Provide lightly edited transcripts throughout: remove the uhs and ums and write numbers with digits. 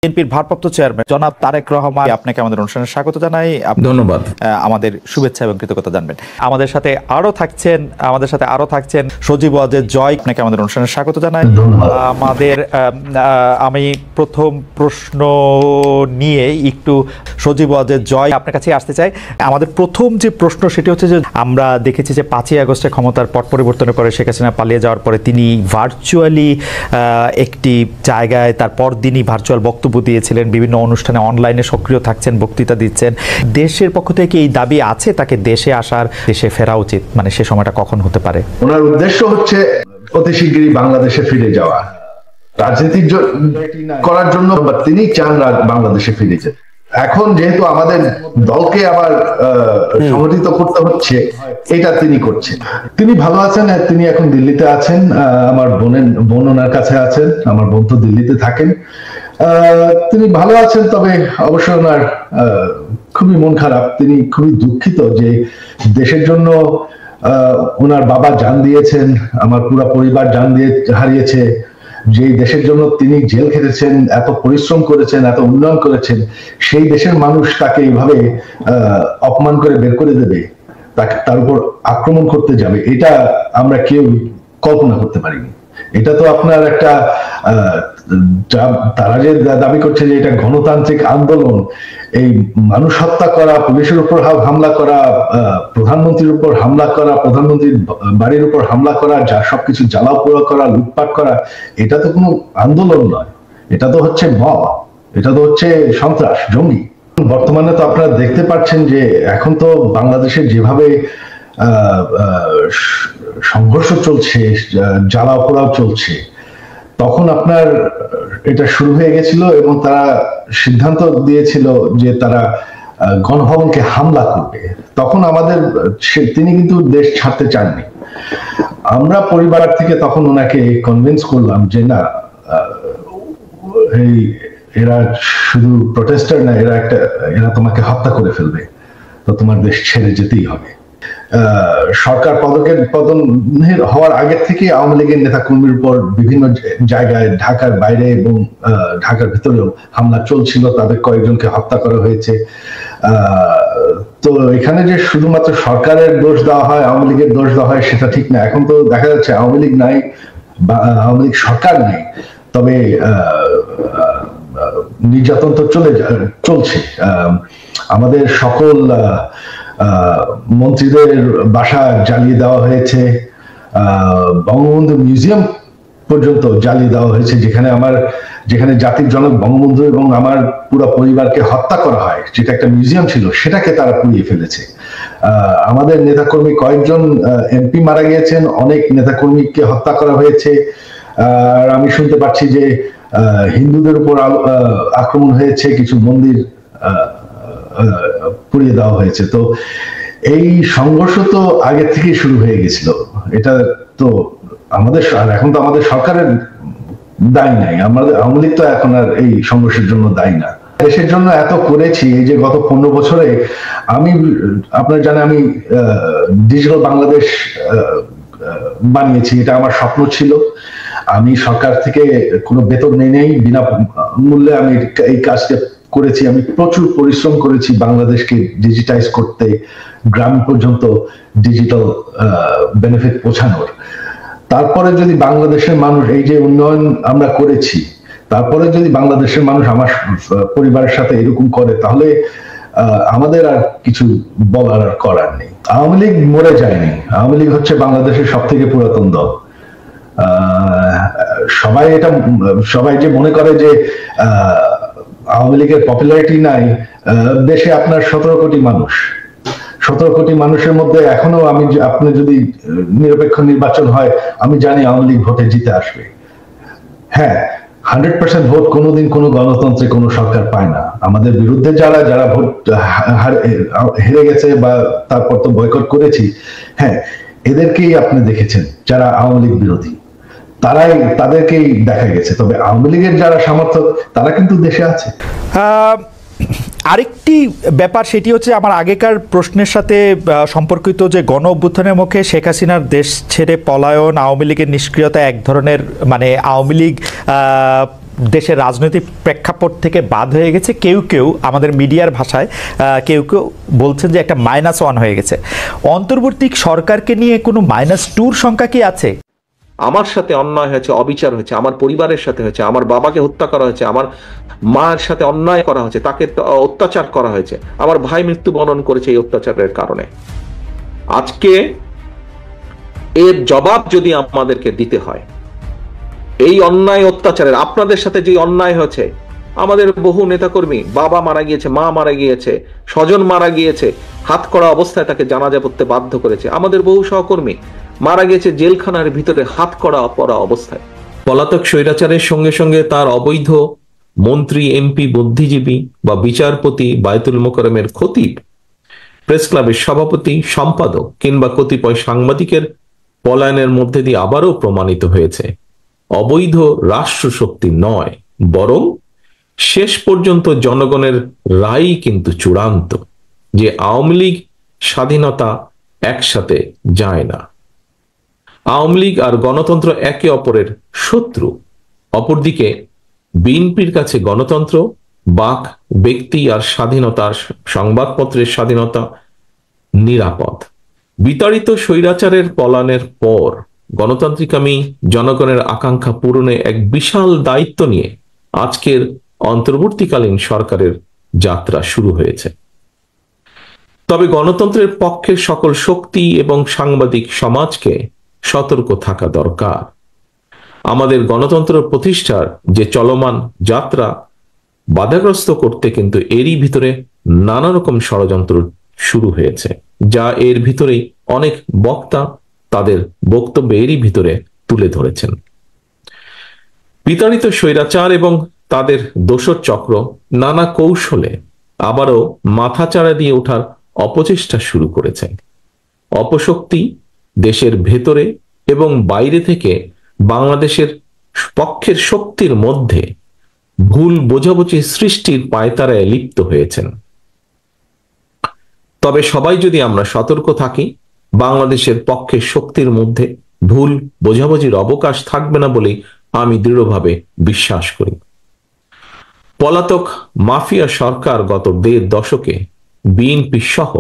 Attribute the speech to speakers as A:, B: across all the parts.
A: বিএনপির ভারপ্রাপ্ত চেয়ারম্যান জনাব তারেক রহমান, আপনাকে আমাদের অনুষ্ঠানে স্বাগত জানাই।
B: ধন্যবাদ।
A: আমাদের শুভেচ্ছা এবং কৃতজ্ঞতা জানবেন। আমাদের সাথে আরো থাকছেন সজীব ওয়াজেদ জয়, আপনাকে আমাদের অনুষ্ঠানে স্বাগত জানাই। আমি প্রথম প্রশ্ন নিয়ে একটু সজীব ওয়াজেদ জয় আপনার কাছে আসতে চাই। আমাদের প্রথম যে প্রশ্ন সেটি হচ্ছে যে আমরা দেখেছি যে 5ই আগস্টে ক্ষমতার পট পরিবর্তনের পরে শেখ হাসিনা পালিয়ে যাওয়ার পরে তিনি ভার্চুয়ালি একটি জায়গায় তারপর দিনই ভার্চুয়াল বক্তব্য দিয়েছিলেন, বিভিন্ন অনুষ্ঠানে অনলাইনে সক্রিয় থাকছেন, বক্তৃতা দিচ্ছেন। দেশের পক্ষ থেকে এই দাবি আছে তাকে দেশে আসার, দেশে ফেরা উচিত, মানে সে সময়টা কখন হতে পারে?
C: ওনার উদ্দেশ্য হচ্ছে অতি শীঘ্রই বাংলাদেশে ফিরে যাওয়া, রাজনীতি করার জন্য তিনি চান বাংলাদেশে ফিরে যেতে। এখন যেহেতু আমাদের দলকে আবার সংগঠিত করতে হচ্ছে, এটা তিনি করছেন। তিনি ভালো আছেন, তিনি এখন দিল্লিতে আছেন, আমার বোন ওনার কাছে আছেন, আমার বোন তো দিল্লিতে থাকেন। তিনি ভালো আছেন, তবে অবশ্য ওনার খুবই মন খারাপ, তিনি খুবই দুঃখিত যে দেশের জন্য ওনার বাবা জান দিয়েছেন, আমার পুরো পরিবার জান দিয়ে হারিয়েছে, যে দেশের জন্য তিনি জেল খেটেছেন, এত পরিশ্রম করেছেন, এত উন্নয়ন করেছেন, সেই দেশের মানুষ তাকে এইভাবে অপমান করে বের করে দেবে, তার উপর আক্রমণ করতে যাবে, এটা আমরা কেউ কল্পনা করতে পারিনি। এটা তো আপনার একটা তারা যে দাবি করছে যে এটা গণতান্ত্রিক আন্দোলন, এই মানুষ হত্যা করা, পুলিশের উপর হামলা করা, প্রধানমন্ত্রীর উপর হামলা করা, প্রধানমন্ত্রীর বাড়ির উপর হামলা করা, যা সবকিছু জ্বালাও পোড়া করা, লুটপাট করা, এটা তো কোনো আন্দোলন নয়, এটা তো হচ্ছে মব, এটা তো হচ্ছে সন্ত্রাস, জঙ্গি। বর্তমানে তো আপনারা দেখতে পাচ্ছেন যে এখন তো বাংলাদেশে যেভাবে সংঘর্ষ চলছে, জ্বালাও পোড়াও চলছে, তখন আপনার এটা শুরু হয়ে গেছিল এবং তারা সিদ্ধান্ত দিয়েছিল যে তারা গণভবনকে হামলা করবে। তখন তিনি কিন্তু দেশ ছাড়তে চাননি। আমরা পরিবার থেকে তখন ওনাকে কনভিন্স করলাম যে না, এরা শুধু প্রটেস্টার না, এরা তোমাকে হত্যা করে ফেলবে, তো তোমার দেশ ছেড়ে যেতেই হবে। সরকার পতন হওয়ার আগে থেকে আওয়ামী লীগের নেতা কর্মীর উপর বিভিন্ন জায়গায়, ঢাকার বাইরে এবং ঢাকার ভিতরেও হামলা চলছিল, তাদের কয়েকজনকে হত্যা করা হয়েছে। তো এখানে যে শুধুমাত্র সরকারের দোষ দেওয়া হয়, আওয়ামী লীগের দোষ দেওয়া হয়, সেটা ঠিক না। এখন তো দেখা যাচ্ছে আওয়ামী লীগ নাই বা আওয়ামী লীগ সরকার নেই, তবে নির্যাতন তো চলছে। আমাদের সকল মন্ত্রীদের বাসা জ্বালিয়ে দেওয়া হয়েছে, বঙ্গবন্ধু মিউজিয়াম পর্যন্ত জ্বালিয়ে দেওয়া হয়েছে, যেখানে জাতির জনক বঙ্গবন্ধু এবং আমার পুরো পরিবারকে হত্যা করা হয়, যেটা একটা মিউজিয়াম ছিল, সেটাকে তারা পুড়িয়ে ফেলেছে। আমাদের নেতাকর্মী কয়েকজন এমপি মারা গিয়েছেন, অনেক নেতাকর্মীকে হত্যা করা হয়েছে। আর আমি শুনতে পাচ্ছি যে হিন্দুদের উপর আক্রমণ হয়েছে, কিছু মন্দির পুড়িয়ে দেওয়া হয়েছে। তো এই সংঘর্ষ তো আগে থেকেই শুরু হয়ে গেছিল, এটা তো এখন তো আমাদের সরকারের দায়ী নাই, আমাদের আওয়ামী লীগ তো এখন আর এই সংঘর্ষের জন্য দায়ী না। দেশের জন্য এত করেছি, এই যে গত 15 বছরে আপনারা জানেন আমি ডিজিটাল বাংলাদেশ বানিয়েছি, এটা আমার স্বপ্ন ছিল। আমি সরকার থেকে কোনো বেতন নেই, বিনা মূল্যে আমি এই কাজটা করেছি। আমি প্রচুর পরিশ্রম করেছি বাংলাদেশকে ডিজিটাইজ করতে, গ্রাম পর্যন্ত ডিজিটাল বেনিফিট পৌঁছানোর। তারপরে যদি বাংলাদেশের মানুষ, এই যে উন্নয়ন আমরা করেছি, তারপরে যদি বাংলাদেশের মানুষ আমার পরিবারের সাথে এরকম করে, তাহলে আমাদের আর কিছু বলার আর করার নেই। আওয়ামী লীগ মরে যায়নি, আওয়ামী লীগ হচ্ছে বাংলাদেশের সব থেকে পুরাতন দল। সবাই যে মনে করে যে আওয়ামী লীগের পপুলারিটি নাই, দেশে আপনার 17 কোটি মানুষ, 17 কোটি মানুষের মধ্যে এখনো আপনি যদি নিরপেক্ষ নির্বাচন হয়, আমি জানি আওয়ামী লীগ ভোটে জিতে আসবে। হ্যাঁ, 100% ভোট কোনোদিন কোনো গণতন্ত্রে কোনো সরকার পায় না। আমাদের বিরুদ্ধে যারা ভোট হেরে গেছে বা তারপর তো বয়কট করেছি, হ্যাঁ, এদেরকেই আপনি দেখেছেন যারা আওয়ামী লীগ বিরোধী, তাদেরকেই দেখা গেছে। তবে আওয়ামী লীগের যারা সমর্থক, তারা কিন্তু দেশে আছে।
A: আরেকটি ব্যাপার সেটি হচ্ছে আমার আগেকার প্রশ্নের সাথে সম্পর্কিত, যে গণ অভ্যুত্থানের মুখে শেখ হাসিনার দেশ ছেড়ে পলায়ন, আওয়ামী লীগের নিষ্ক্রিয়তা, এক ধরনের মানে আওয়ামী লীগ দেশের রাজনৈতিক প্রেক্ষাপট থেকে বাদ হয়ে গেছে, কেউ কেউ আমাদের মিডিয়ার ভাষায় কেউ কেউ বলছেন যে একটা -1 হয়ে গেছে। অন্তর্বর্তী সরকারকে নিয়ে কোনো -2 সংখ্যা কি আছে?
B: আমার সাথে অন্যায় হয়েছে, অবিচার হয়েছে, আমার পরিবারের সাথে হয়েছে, আমার বাবাকে হত্যা করা হয়েছে, আমার মায়ের সাথে অন্যায় করা হয়েছে, তাকে অত্যাচার করা হয়েছে, আমার ভাই মৃত্যুবরণ করেছে এই অত্যাচারের কারণে। আজকে এর জবাব যদি আমাদেরকে দিতে হয়, এই অন্যায় অত্যাচারের, আপনাদের সাথে যে অন্যায় হয়েছে, আমাদের বহু নেতাকর্মী, বাবা মারা গিয়েছে, মা মারা গিয়েছে, স্বজন মারা গিয়েছে, হাত করা অবস্থায় তাকে জানাজা পড়তে বাধ্য করেছে, আমাদের বহু সহকর্মী মারা গেছে জেলখানার ভিতরে হাত করা পরা অবস্থায়। পলাতক স্বৈরাচারের সঙ্গে সঙ্গে তার অবৈধ মন্ত্রী, এমপি, বুদ্ধিজীবী বা বিচারপতি, বায়তুল মোকাররমের খতিব, প্রেস ক্লাবের সভাপতি, সম্পাদক কিংবা কতিপয় সাংবাদিকের পলায়নের মধ্যে দিয়ে আবারও প্রমাণিত হয়েছে অবৈধ রাষ্ট্রশক্তি নয়, বরং শেষ পর্যন্ত জনগণের রায় কিন্তু চূড়ান্ত, যে আওয়ামী লীগ স্বাধীনতা একসাথে যায় না। আওয়ামী লীগ আর গণতন্ত্র একে অপরের শত্রু। অপরদিকে বিএনপির কাছে গণতন্ত্র, বাক, ব্যক্তি আর স্বাধীনতার, সংবাদপত্রের স্বাধীনতা নিরাপদ। বিতাড়িত স্বৈরাচারের পলায়নের পর গণতান্ত্রিকামী জনগণের আকাঙ্ক্ষা পূরণে এক বিশাল দায়িত্ব নিয়ে আজকের অন্তর্বর্তীকালীন সরকারের যাত্রা শুরু হয়েছে। তবে গণতন্ত্রের পক্ষের সকল শক্তি এবং সাংবাদিক সমাজকে সতর্ক থাকা দরকার। আমাদের গণতন্ত্র প্রতিষ্ঠার যে চলমান যাত্রা বাধাগ্রস্ত করতে কিন্তু এরই ভিতরে নানা রকম ষড়যন্ত্র শুরু হয়েছে, যা এর ভিতরেই অনেক বক্তা তাদের বক্তব্য এরই ভিতরে তুলে ধরেছেন। বিতাড়িত স্বৈরাচার এবং তাদের দোসর চক্র নানা কৌশলে আবারও মাথাচাড়া দিয়ে ওঠার অপচেষ্টা শুরু করেছে। অপশক্তি দেশের ভেতরে এবং বাইরে থেকে বাংলাদেশের পক্ষের শক্তির মধ্যে ভুল বোঝাবুঝি সৃষ্টির পায়তারায় লিপ্ত হয়েছেন। তবে সবাই যদি আমরা সতর্ক থাকি, বাংলাদেশের পক্ষের শক্তির মধ্যে ভুল বোঝাবুঝির অবকাশ থাকবে না বলেই আমি দৃঢ়ভাবে বিশ্বাস করি। পলাতক মাফিয়া সরকার গত 1.5 দশকে বিএনপি সহ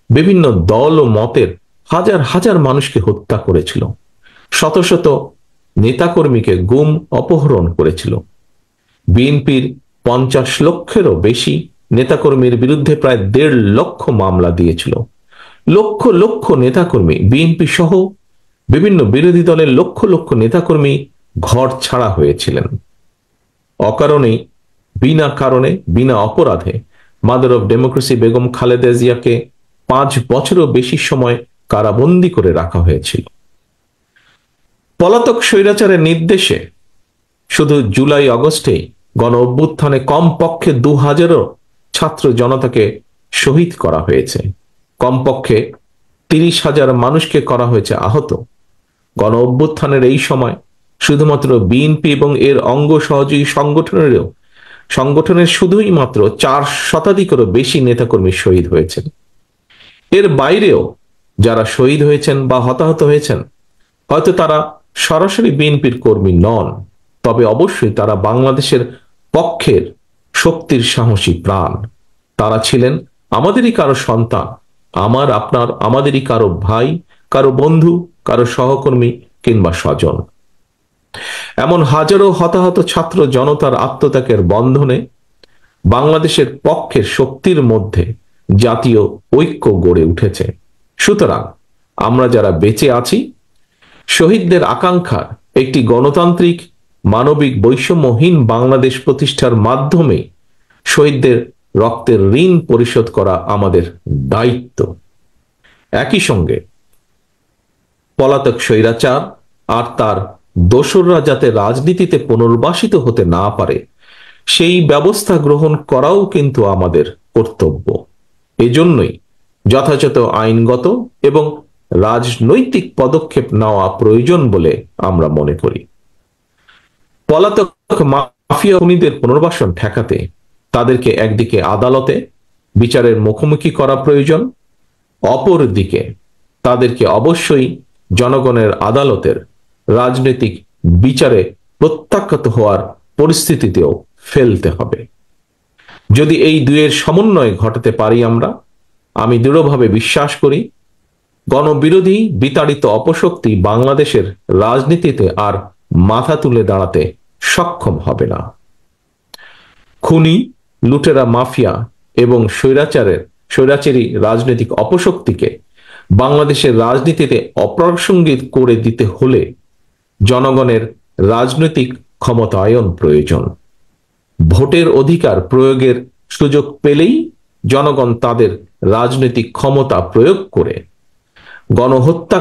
B: বিভিন্ন দল ও মতের হাজার হাজার মানুষকে হত্যা করেছিল, শত শত নেতাকর্মীকে গুম, অপহরণ করেছিল। বিএনপির 50 লক্ষেরও বেশি নেতাকর্মীর বিরুদ্ধে প্রায় 1.5 লক্ষ মামলা দিয়েছিল। লক্ষ লক্ষ নেতাকর্মী, বিএনপি সহ বিভিন্ন বিরোধী দলের লক্ষ লক্ষ নেতাকর্মী ঘর ছাড়া হয়েছিলেন। অকারণে, বিনা কারণে, বিনা অপরাধে mother of democracy Begum Khaleda জিয়াকে 5 বছরও বেশি সময় কারাবন্দী করে রাখা হয়েছিল। পলাতক স্বৈরাচারের নির্দেশে শুধু জুলাই আগস্টে গণ অভ্যুত্থানে কমপক্ষে 2000 ছাত্র জনতাকে শহীদ করা হয়েছে, কমপক্ষে 30,000 মানুষকে করা হয়েছে আহত। গণ অভ্যুত্থানের এই সময় শুধুমাত্র বিএনপি এবং এর অঙ্গ সহযোগী সংগঠনের শুধুই মাত্র 4 শতাধিকেরও বেশি নেতাকর্মী শহীদ হয়েছেন। এর বাইরেও যারা শহীদ হয়েছেন বা হতাহত হয়েছেন, হয়তো তারা সরাসরি বিএনপির কর্মী নন, তবে অবশ্যই তারা বাংলাদেশের পক্ষের শক্তির সাহসী প্রাণ। তারা ছিলেন আমাদেরই কারো সন্তান, আমার, আপনার, আমাদেরই কারো ভাই, কারো বন্ধু, কারো সহকর্মী কিংবা স্বজন। এমন হাজারো হতাহত ছাত্র জনতার আত্মত্যাগের বন্ধনে বাংলাদেশের পক্ষের শক্তির মধ্যে জাতীয় ঐক্য গড়ে উঠেছে। সুতরাং আমরা যারা বেঁচে আছি, শহীদদের আকাঙ্ক্ষার একটি গণতান্ত্রিক, মানবিক, বৈষম্যহীন বাংলাদেশ প্রতিষ্ঠার মাধ্যমে শহীদদের রক্তের ঋণ পরিশোধ করা আমাদের দায়িত্ব। একই সঙ্গে পলাতক স্বৈরাচার আর তার দোসররা যাতে রাজনীতিতে পুনর্বাসিত হতে না পারে, সেই ব্যবস্থা গ্রহণ করাও কিন্তু আমাদের কর্তব্য। এজন্যই যথাযথ আইনগত এবং রাজনৈতিক পদক্ষেপ নেওয়া প্রয়োজন বলে আমরা মনে করি। পলাতক মাফিয়া খুনিদের পুনর্বাসন ঠেকাতে তাদেরকে একদিকে আদালতে বিচারের মুখোমুখি করা প্রয়োজন, অপরদিকে তাদেরকে অবশ্যই জনগণের আদালতের রাজনৈতিক বিচারে প্রত্যাখ্যাত হওয়ার পরিস্থিতিতেও ফেলতে হবে। যদি এই দুয়ের সমন্বয় ঘটাতে পারি আমি দৃঢ়ভাবে বিশ্বাস করি গণবিরোধী বিতাড়িত অপশক্তি বাংলাদেশের রাজনীতিতে আর মাথা তুলে দাঁড়াতে সক্ষম হবে না। খুনি, লুটেরা, মাফিয়া এবং স্বৈরাচারী রাজনৈতিক অপশক্তিকে বাংলাদেশের রাজনীতিতে অপ্রাসঙ্গিক করে দিতে হলে জনগণের রাজনৈতিক ক্ষমতায়ন প্রয়োজন। ভোটের অধিকার প্রয়োগের সুযোগ পেলেই জনগণ তাদের রাজনৈতিক ক্ষমতা প্রয়োগ করে গণহত্যা